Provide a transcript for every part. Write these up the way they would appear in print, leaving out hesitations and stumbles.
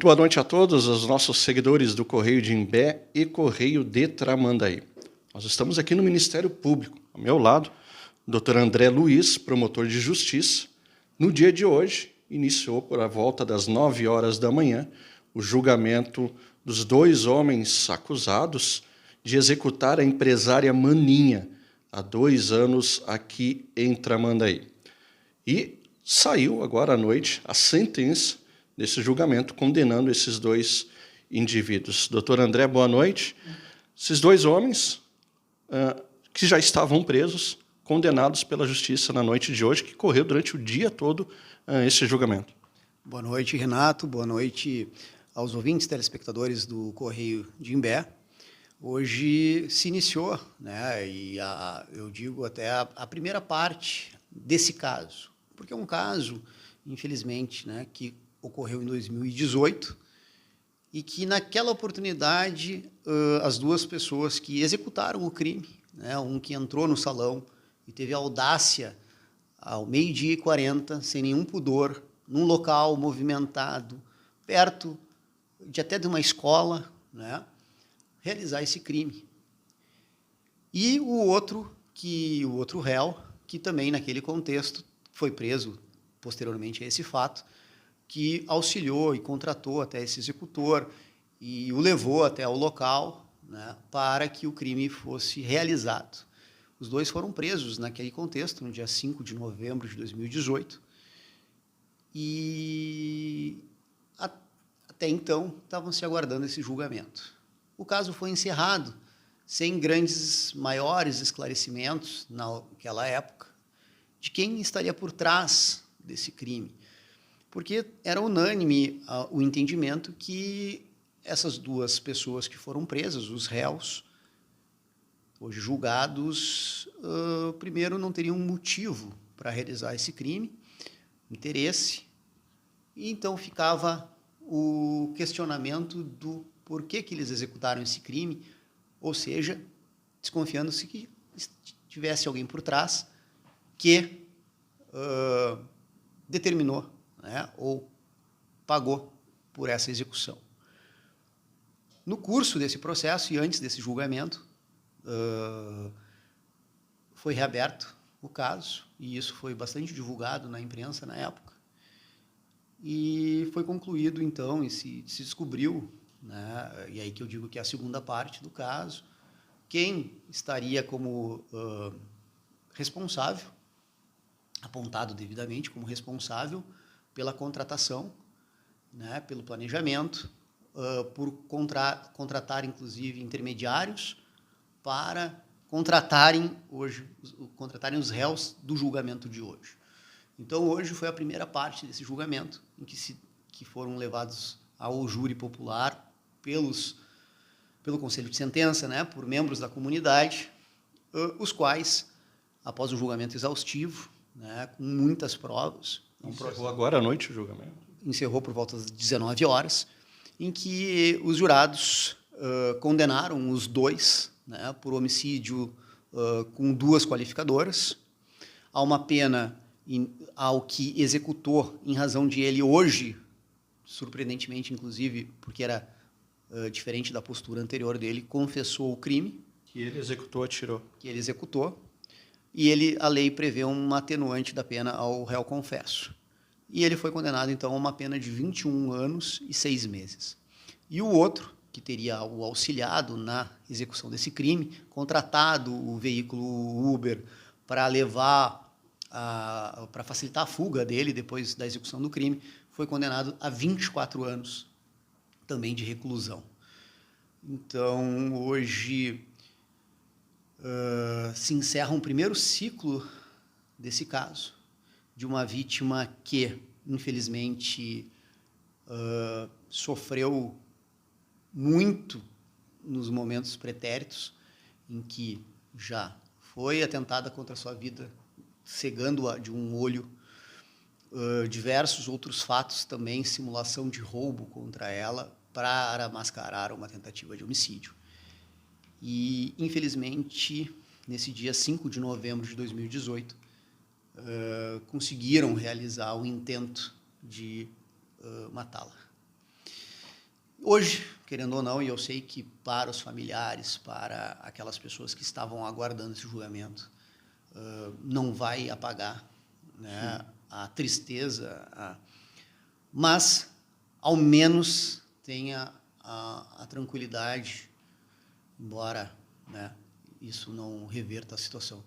Muito boa noite a todos os nossos seguidores do Correio de Imbé e Correio de Tramandaí. Nós estamos aqui no Ministério Público. Ao meu lado, o Dr. André Luiz, promotor de justiça. No dia de hoje, iniciou por a volta das 9 horas da manhã o julgamento dos 2 homens acusados de executar a empresária Maninha há 2 anos aqui em Tramandaí. E saiu agora à noite a sentença desse julgamento, condenando esses 2 indivíduos. Doutor André, boa noite. Esses 2 homens que já estavam presos, condenados pela Justiça na noite de hoje, que correu durante o dia todo esse julgamento. Boa noite, Renato. Boa noite aos ouvintes, telespectadores do Correio de Imbé. Hoje se iniciou, né, e eu digo até a primeira parte desse caso, porque é um caso, infelizmente, né, que ocorreu em 2018 e que, naquela oportunidade, as 2 pessoas que executaram o crime, né, um que entrou no salão e teve a audácia, ao 12h40, sem nenhum pudor, num local movimentado, perto até de uma escola, né, realizar esse crime. E o outro réu, que também, naquele contexto, foi preso posteriormente a esse fato, que auxiliou e contratou até esse executor e o levou até o local, né, para que o crime fosse realizado. Os 2 foram presos naquele contexto, no dia 5 de novembro de 2018, e até então estavam se aguardando esse julgamento. O caso foi encerrado sem maiores esclarecimentos naquela época de quem estaria por trás desse crime, porque era unânime o entendimento que essas 2 pessoas que foram presas, os réus, hoje julgados, primeiro não teriam motivo para realizar esse crime, interesse, e então ficava o questionamento do porquê que eles executaram esse crime, ou seja, desconfiando-se que tivesse alguém por trás que determinou, né, ou pagou por essa execução. No curso desse processo e antes desse julgamento, foi reaberto o caso, e isso foi bastante divulgado na imprensa na época, e foi concluído, então, e se descobriu, né, e aí que eu digo que é a segunda parte do caso, quem estaria como responsável, apontado devidamente como responsável pela contratação, né, pelo planejamento, por contratar, inclusive, intermediários para contratarem os réus do julgamento de hoje. Então, hoje foi a primeira parte desse julgamento, em que foram levados ao júri popular pelo Conselho de Sentença, né, por membros da comunidade, os quais, após um julgamento exaustivo, né, com muitas provas... Encerrou agora à noite o julgamento? Encerrou por volta das 19 horas, em que os jurados condenaram os 2, né, por homicídio com 2 qualificadoras, a uma pena ao que executou, em razão de ele hoje, surpreendentemente, inclusive, porque era diferente da postura anterior dele, confessou o crime. Que ele executou, atirou. Que ele executou. E a lei prevê uma atenuante da pena ao réu confesso. E ele foi condenado, então, a uma pena de 21 anos e 6 meses. E o outro, que teria o auxiliado na execução desse crime, contratado o veículo Uber para para facilitar a fuga dele depois da execução do crime, foi condenado a 24 anos também de reclusão. Então, hoje se encerra um primeiro ciclo desse caso, de uma vítima que, infelizmente, sofreu muito nos momentos pretéritos, em que já foi atentada contra a sua vida, cegando-a de um olho, diversos outros fatos também, simulação de roubo contra ela, para mascarar uma tentativa de homicídio. E, infelizmente, nesse dia 5 de novembro de 2018, conseguiram realizar o intento de matá-la. Hoje, querendo ou não, e eu sei que para os familiares, para aquelas pessoas que estavam aguardando esse julgamento, não vai apagar, né, a tristeza, mas ao menos tenha a tranquilidade, embora, né, isso não reverta a situação,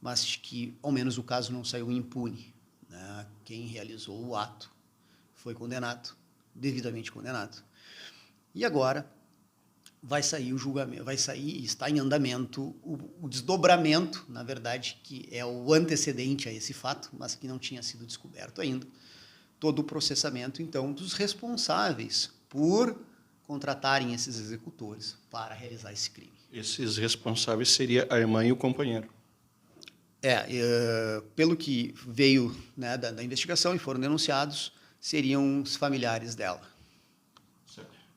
mas que ao menos o caso não saiu impune, né? Quem realizou o ato foi condenado, devidamente condenado. E agora vai sair o julgamento, está em andamento o desdobramento, na verdade, que é o antecedente a esse fato, mas que não tinha sido descoberto ainda, todo o processamento, então, dos responsáveis por contratarem esses executores para realizar esse crime. Esses responsáveis seria a irmã e o companheiro. Pelo que veio, né, da investigação e foram denunciados, seriam os familiares dela.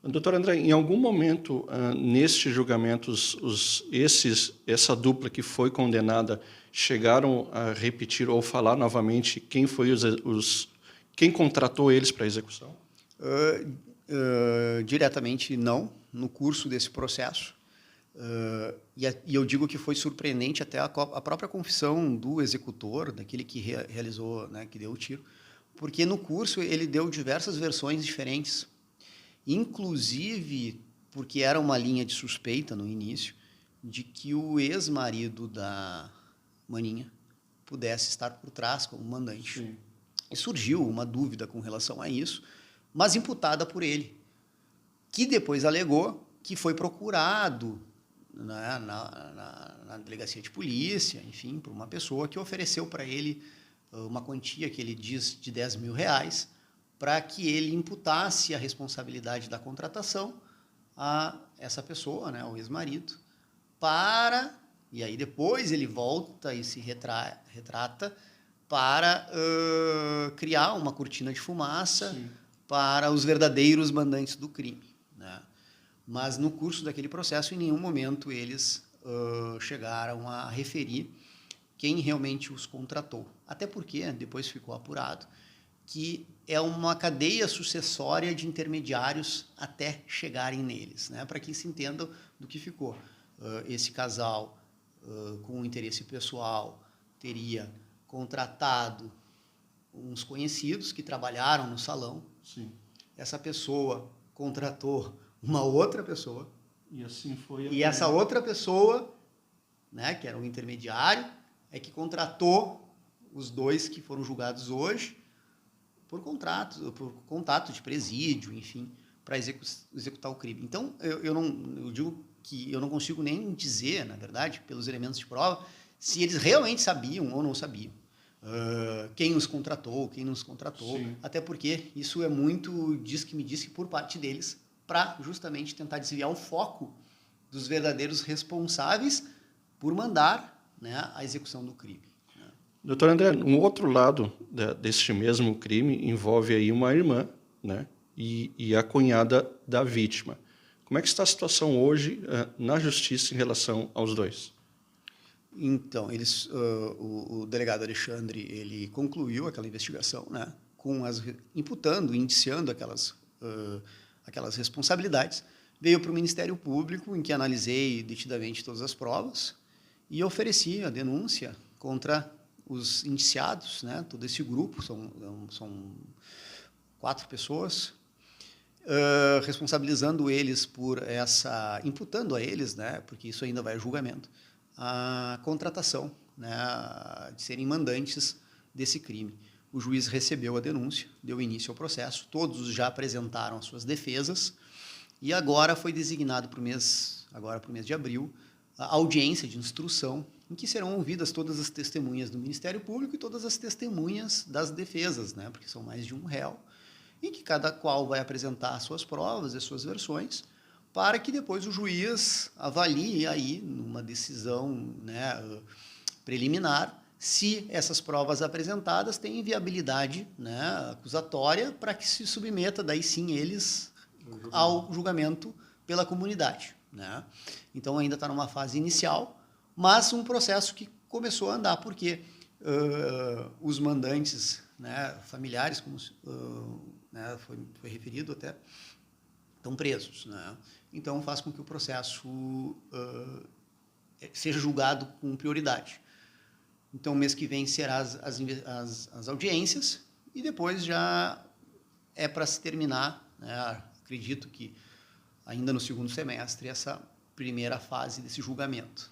Doutor André, em algum momento, neste julgamento, essa dupla que foi condenada chegaram a repetir ou falar novamente quem foi quem contratou eles para a execução? Diretamente não, no curso desse processo. E eu digo que foi surpreendente até a própria confissão do executor, daquele que realizou, né, que deu o tiro, porque no curso ele deu diversas versões diferentes, inclusive porque era uma linha de suspeita no início de que o ex-marido da Maninha pudesse estar por trás como mandante. Sim. E surgiu uma dúvida com relação a isso, mas imputada por ele, que depois alegou que foi procurado, né, na delegacia de polícia, enfim, por uma pessoa que ofereceu para ele uma quantia que ele diz de R$10.000 para que ele imputasse a responsabilidade da contratação a essa pessoa, né, o ex-marido, e aí depois ele volta e se retrata para criar uma cortina de fumaça. Sim. Para os verdadeiros mandantes do crime, né? Mas no curso daquele processo, em nenhum momento eles chegaram a referir quem realmente os contratou. Até porque depois ficou apurado que é uma cadeia sucessória de intermediários até chegarem neles, né? Para que se entenda do que ficou. Esse casal, com interesse pessoal, teria contratado uns conhecidos que trabalharam no salão. Sim. Essa pessoa contratou uma outra pessoa. E assim foi. E essa outra pessoa, né, que era um intermediário, é que contratou os dois que foram julgados hoje por contato de presídio, enfim, para executar o crime. Então, eu digo que eu não consigo nem dizer, na verdade, pelos elementos de prova, se eles realmente sabiam ou não sabiam. Quem os contratou, quem nos contratou. Sim. Até porque isso é muito diz-que-me-disse por parte deles, para justamente tentar desviar o foco dos verdadeiros responsáveis por mandar, né, a execução do crime. Né? Doutor André, um outro lado deste mesmo crime envolve aí uma irmã, né, e a cunhada da vítima. Como é que está a situação hoje na justiça em relação aos dois? Então, o delegado Alexandre, ele concluiu aquela investigação, né, indiciando aquelas responsabilidades, veio para o Ministério Público, em que analisei detidamente todas as provas e ofereci a denúncia contra os indiciados, né, todo esse grupo, são 4 pessoas, responsabilizando eles imputando a eles, né, porque isso ainda vai a julgamento, a contratação, né, de serem mandantes desse crime. O juiz recebeu a denúncia, deu início ao processo, todos já apresentaram as suas defesas e agora foi designado para o mês de abril a audiência de instrução em que serão ouvidas todas as testemunhas do Ministério Público e todas as testemunhas das defesas, né, porque são mais de um réu, em que cada qual vai apresentar as suas provas, as suas versões, para que depois o juiz avalie aí, numa decisão, né, preliminar, se essas provas apresentadas têm viabilidade, né, acusatória para que se submeta, daí sim, eles ao julgamento pela comunidade. Né? Então, ainda está numa fase inicial, mas um processo que começou a andar, porque os mandantes, né, familiares, como né, foi referido até, estão presos, né? Então faz com que o processo seja julgado com prioridade. Então mês que vem será as audiências e depois já é para se terminar, né? Acredito que ainda no segundo semestre essa primeira fase desse julgamento.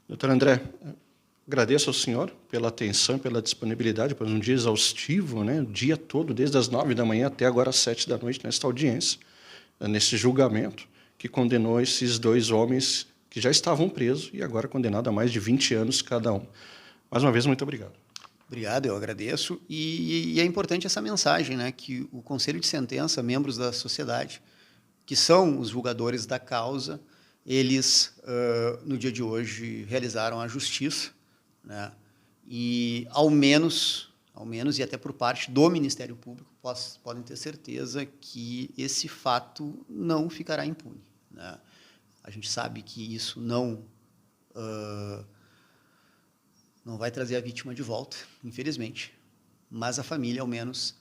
Doutor André, agradeço ao senhor pela atenção, pela disponibilidade, por um dia exaustivo, né? O dia todo, desde as 9 da manhã até agora às 7 da noite, nesta audiência, nesse julgamento, que condenou esses 2 homens que já estavam presos e agora condenados a mais de 20 anos cada um. Mais uma vez, muito obrigado. Obrigado, eu agradeço. E é importante essa mensagem, né? Que o Conselho de Sentença, membros da sociedade, que são os julgadores da causa, eles, no dia de hoje, realizaram a justiça, né? E, ao menos, e até por parte do Ministério Público, podem ter certeza que esse fato não ficará impune, né? A gente sabe que isso não vai trazer a vítima de volta, infelizmente, mas a família, ao menos,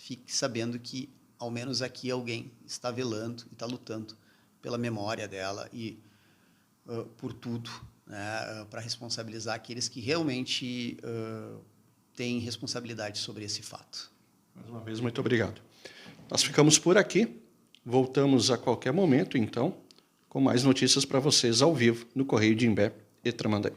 fique sabendo que, ao menos aqui, alguém está velando e está lutando pela memória dela e por tudo, né, para responsabilizar aqueles que realmente têm responsabilidade sobre esse fato. Mais uma vez, muito obrigado. Nós ficamos por aqui. Voltamos a qualquer momento, então, com mais notícias para vocês ao vivo no Correio de Imbé e Tramandaí.